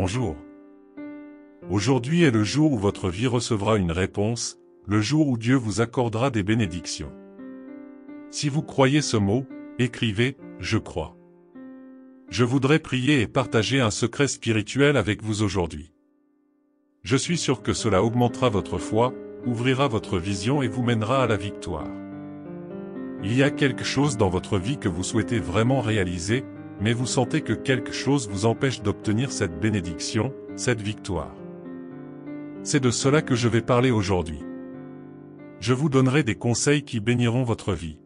Bonjour. Aujourd'hui est le jour où votre vie recevra une réponse, le jour où Dieu vous accordera des bénédictions. Si vous croyez ce mot, écrivez « Je crois ». Je voudrais prier et partager un secret spirituel avec vous aujourd'hui. Je suis sûr que cela augmentera votre foi, ouvrira votre vision et vous mènera à la victoire. Il y a quelque chose dans votre vie que vous souhaitez vraiment réaliser, mais vous sentez que quelque chose vous empêche d'obtenir cette bénédiction, cette victoire. C'est de cela que je vais parler aujourd'hui. Je vous donnerai des conseils qui béniront votre vie.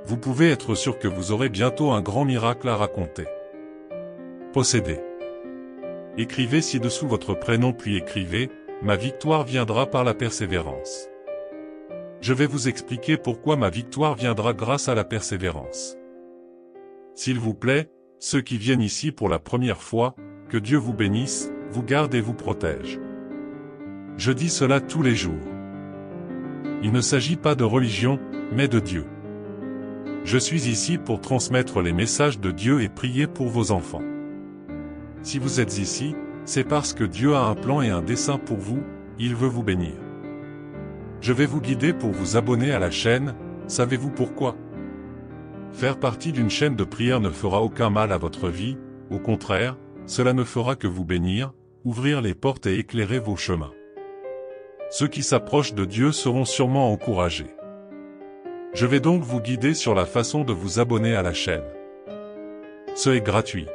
Vous pouvez être sûr que vous aurez bientôt un grand miracle à raconter. Posséder. Écrivez ci-dessous votre prénom puis écrivez « Ma victoire viendra par la persévérance ». Je vais vous expliquer pourquoi ma victoire viendra grâce à la persévérance. S'il vous plaît, ceux qui viennent ici pour la première fois, que Dieu vous bénisse, vous garde et vous protège. Je dis cela tous les jours. Il ne s'agit pas de religion, mais de Dieu. Je suis ici pour transmettre les messages de Dieu et prier pour vos enfants. Si vous êtes ici, c'est parce que Dieu a un plan et un dessein pour vous, il veut vous bénir. Je vais vous guider pour vous abonner à la chaîne, savez-vous pourquoi? Faire partie d'une chaîne de prière ne fera aucun mal à votre vie, au contraire, cela ne fera que vous bénir, ouvrir les portes et éclairer vos chemins. Ceux qui s'approchent de Dieu seront sûrement encouragés. Je vais donc vous guider sur la façon de vous abonner à la chaîne. Ce est gratuit.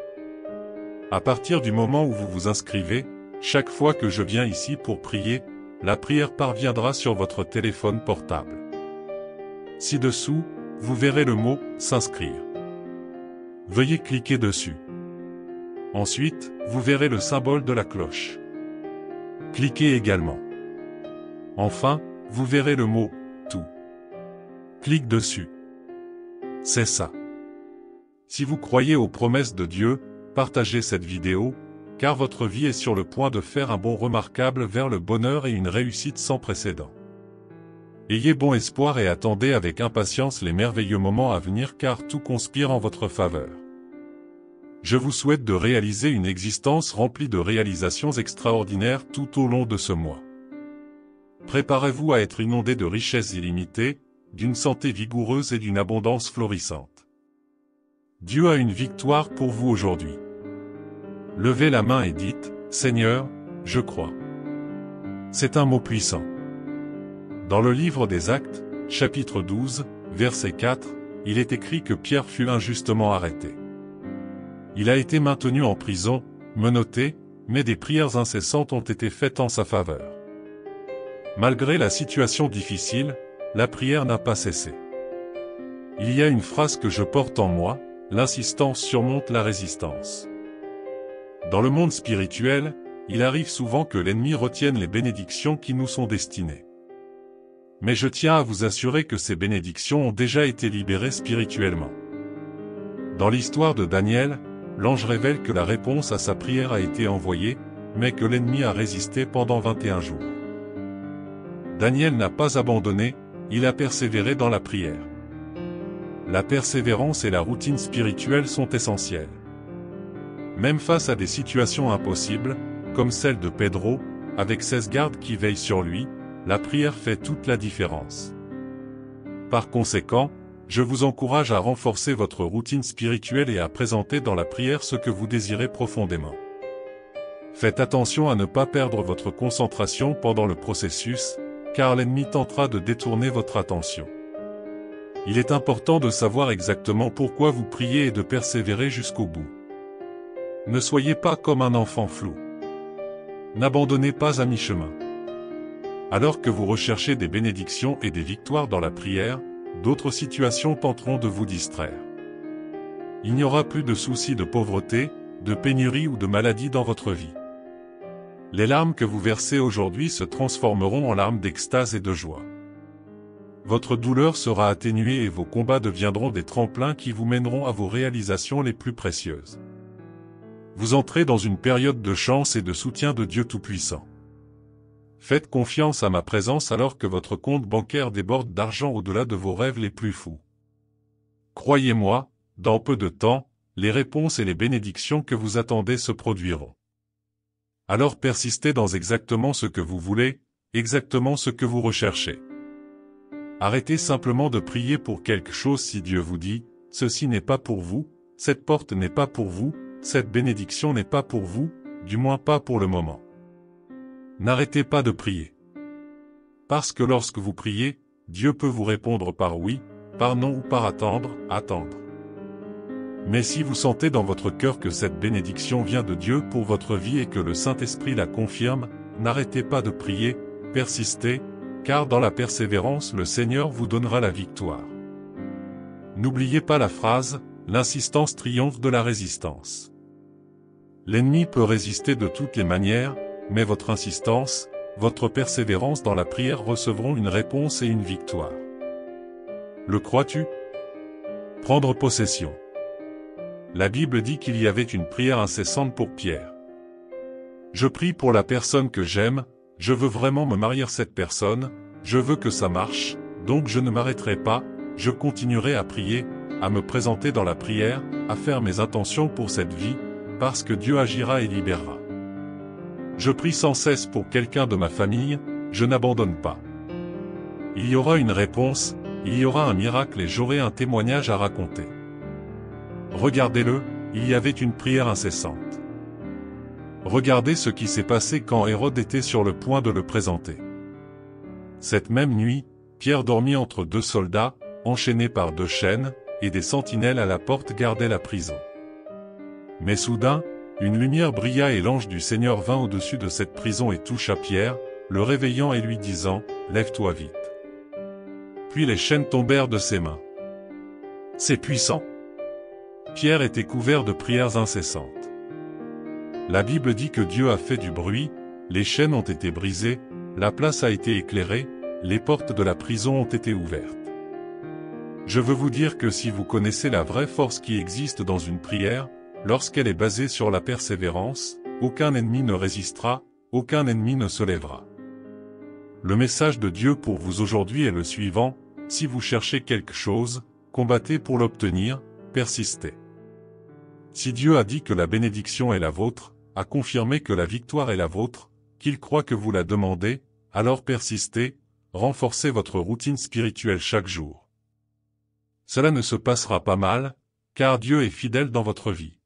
À partir du moment où vous vous inscrivez, chaque fois que je viens ici pour prier, la prière parviendra sur votre téléphone portable. Ci-dessous, vous verrez le mot « S'inscrire ». Veuillez cliquer dessus. Ensuite, vous verrez le symbole de la cloche. Cliquez également. Enfin, vous verrez le mot « Tout ». Clique dessus. C'est ça. Si vous croyez aux promesses de Dieu, partagez cette vidéo, car votre vie est sur le point de faire un bond remarquable vers le bonheur et une réussite sans précédent. Ayez bon espoir et attendez avec impatience les merveilleux moments à venir car tout conspire en votre faveur. Je vous souhaite de réaliser une existence remplie de réalisations extraordinaires tout au long de ce mois. Préparez-vous à être inondé de richesses illimitées, d'une santé vigoureuse et d'une abondance florissante. Dieu a une victoire pour vous aujourd'hui. Levez la main et dites « Seigneur, je crois ». C'est un mot puissant. Dans le livre des Actes, chapitre 12, verset 4, il est écrit que Pierre fut injustement arrêté. Il a été maintenu en prison, menotté, mais des prières incessantes ont été faites en sa faveur. Malgré la situation difficile, la prière n'a pas cessé. Il y a une phrase que je porte en moi, l'insistance surmonte la résistance. Dans le monde spirituel, il arrive souvent que l'ennemi retienne les bénédictions qui nous sont destinées. Mais je tiens à vous assurer que ces bénédictions ont déjà été libérées spirituellement. Dans l'histoire de Daniel, l'ange révèle que la réponse à sa prière a été envoyée, mais que l'ennemi a résisté pendant 21 jours. Daniel n'a pas abandonné, il a persévéré dans la prière. La persévérance et la routine spirituelle sont essentielles. Même face à des situations impossibles, comme celle de Pedro, avec 16 gardes qui veillent sur lui, la prière fait toute la différence. Par conséquent, je vous encourage à renforcer votre routine spirituelle et à présenter dans la prière ce que vous désirez profondément. Faites attention à ne pas perdre votre concentration pendant le processus, car l'ennemi tentera de détourner votre attention. Il est important de savoir exactement pourquoi vous priez et de persévérer jusqu'au bout. Ne soyez pas comme un enfant flou. N'abandonnez pas à mi-chemin. Alors que vous recherchez des bénédictions et des victoires dans la prière, d'autres situations tenteront de vous distraire. Il n'y aura plus de soucis de pauvreté, de pénurie ou de maladie dans votre vie. Les larmes que vous versez aujourd'hui se transformeront en larmes d'extase et de joie. Votre douleur sera atténuée et vos combats deviendront des tremplins qui vous mèneront à vos réalisations les plus précieuses. Vous entrez dans une période de chance et de soutien de Dieu Tout-Puissant. Faites confiance à ma présence alors que votre compte bancaire déborde d'argent au-delà de vos rêves les plus fous. Croyez-moi, dans peu de temps, les réponses et les bénédictions que vous attendez se produiront. Alors persistez dans exactement ce que vous voulez, exactement ce que vous recherchez. Arrêtez simplement de prier pour quelque chose si Dieu vous dit, ceci n'est pas pour vous, cette porte n'est pas pour vous, cette bénédiction n'est pas pour vous, du moins pas pour le moment. N'arrêtez pas de prier. Parce que lorsque vous priez, Dieu peut vous répondre par oui, par non ou par attendre. Mais si vous sentez dans votre cœur que cette bénédiction vient de Dieu pour votre vie et que le Saint-Esprit la confirme, n'arrêtez pas de prier, persistez, car dans la persévérance le Seigneur vous donnera la victoire. N'oubliez pas la phrase, l'insistance triomphe de la résistance. L'ennemi peut résister de toutes les manières, mais votre insistance, votre persévérance dans la prière recevront une réponse et une victoire. Le crois-tu? Prendre possession. La Bible dit qu'il y avait une prière incessante pour Pierre. Je prie pour la personne que j'aime, je veux vraiment me marier à cette personne, je veux que ça marche, donc je ne m'arrêterai pas, je continuerai à prier, à me présenter dans la prière, à faire mes intentions pour cette vie, parce que Dieu agira et libérera. Je prie sans cesse pour quelqu'un de ma famille, je n'abandonne pas. Il y aura une réponse, il y aura un miracle et j'aurai un témoignage à raconter. Regardez-le, il y avait une prière incessante. Regardez ce qui s'est passé quand Hérode était sur le point de le présenter. Cette même nuit, Pierre dormit entre deux soldats, enchaînés par deux chaînes, et des sentinelles à la porte gardaient la prison. Mais soudain, une lumière brilla et l'ange du Seigneur vint au-dessus de cette prison et toucha Pierre, le réveillant et lui disant, « Lève-toi vite. » Puis les chaînes tombèrent de ses mains. C'est puissant. Pierre était couvert de prières incessantes. La Bible dit que Dieu a fait du bruit, les chaînes ont été brisées, la place a été éclairée, les portes de la prison ont été ouvertes. Je veux vous dire que si vous connaissez la vraie force qui existe dans une prière, lorsqu'elle est basée sur la persévérance, aucun ennemi ne résistera, aucun ennemi ne se lèvera. Le message de Dieu pour vous aujourd'hui est le suivant, si vous cherchez quelque chose, combattez pour l'obtenir, persistez. Si Dieu a dit que la bénédiction est la vôtre, a confirmé que la victoire est la vôtre, qu'il croit que vous la demandez, alors persistez, renforcez votre routine spirituelle chaque jour. Cela ne se passera pas mal, car Dieu est fidèle dans votre vie.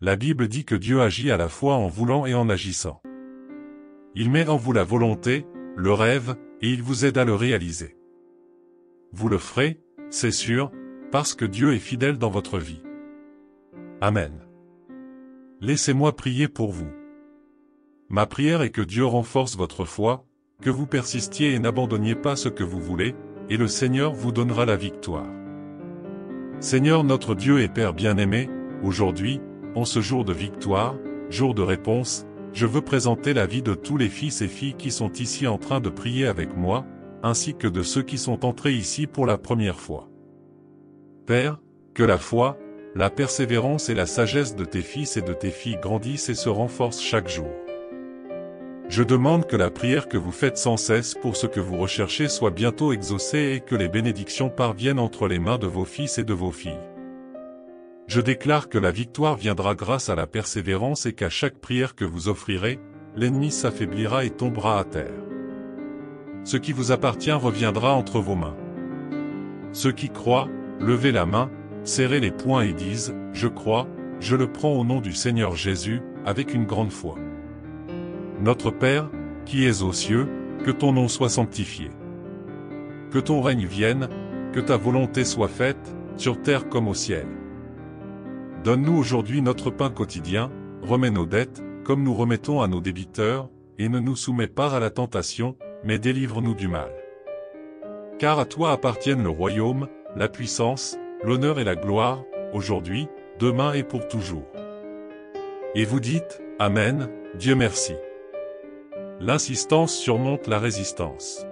La Bible dit que Dieu agit à la fois en voulant et en agissant. Il met en vous la volonté, le rêve, et il vous aide à le réaliser. Vous le ferez, c'est sûr, parce que Dieu est fidèle dans votre vie. Amen. Laissez-moi prier pour vous. Ma prière est que Dieu renforce votre foi, que vous persistiez et n'abandonniez pas ce que vous voulez, et le Seigneur vous donnera la victoire. Seigneur notre Dieu et Père bien-aimé, aujourd'hui, en ce jour de victoire, jour de réponse, je veux présenter la vie de tous les fils et filles qui sont ici en train de prier avec moi, ainsi que de ceux qui sont entrés ici pour la première fois. Père, que la foi, la persévérance et la sagesse de tes fils et de tes filles grandissent et se renforcent chaque jour. Je demande que la prière que vous faites sans cesse pour ce que vous recherchez soit bientôt exaucée et que les bénédictions parviennent entre les mains de vos fils et de vos filles. Je déclare que la victoire viendra grâce à la persévérance et qu'à chaque prière que vous offrirez, l'ennemi s'affaiblira et tombera à terre. Ce qui vous appartient reviendra entre vos mains. Ceux qui croient, levez la main, serrez les poings et disent, « Je crois, je le prends au nom du Seigneur Jésus, avec une grande foi. » Notre Père, qui es aux cieux, que ton nom soit sanctifié. Que ton règne vienne, que ta volonté soit faite, sur terre comme au ciel. Donne-nous aujourd'hui notre pain quotidien, remets nos dettes, comme nous remettons à nos débiteurs, et ne nous soumets pas à la tentation, mais délivre-nous du mal. Car à toi appartiennent le royaume, la puissance, l'honneur et la gloire, aujourd'hui, demain et pour toujours. Et vous dites, Amen, Dieu merci. L'insistance surmonte la résistance.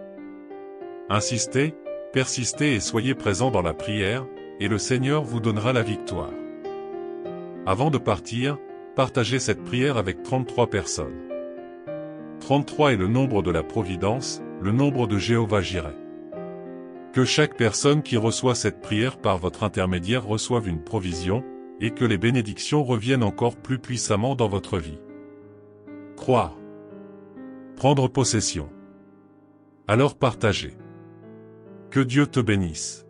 Insistez, persistez et soyez présents dans la prière, et le Seigneur vous donnera la victoire. Avant de partir, partagez cette prière avec 33 personnes. 33 est le nombre de la providence, le nombre de Jéhovah Jireh. Que chaque personne qui reçoit cette prière par votre intermédiaire reçoive une provision, et que les bénédictions reviennent encore plus puissamment dans votre vie. Croire. Prendre possession. Alors partagez. Que Dieu te bénisse.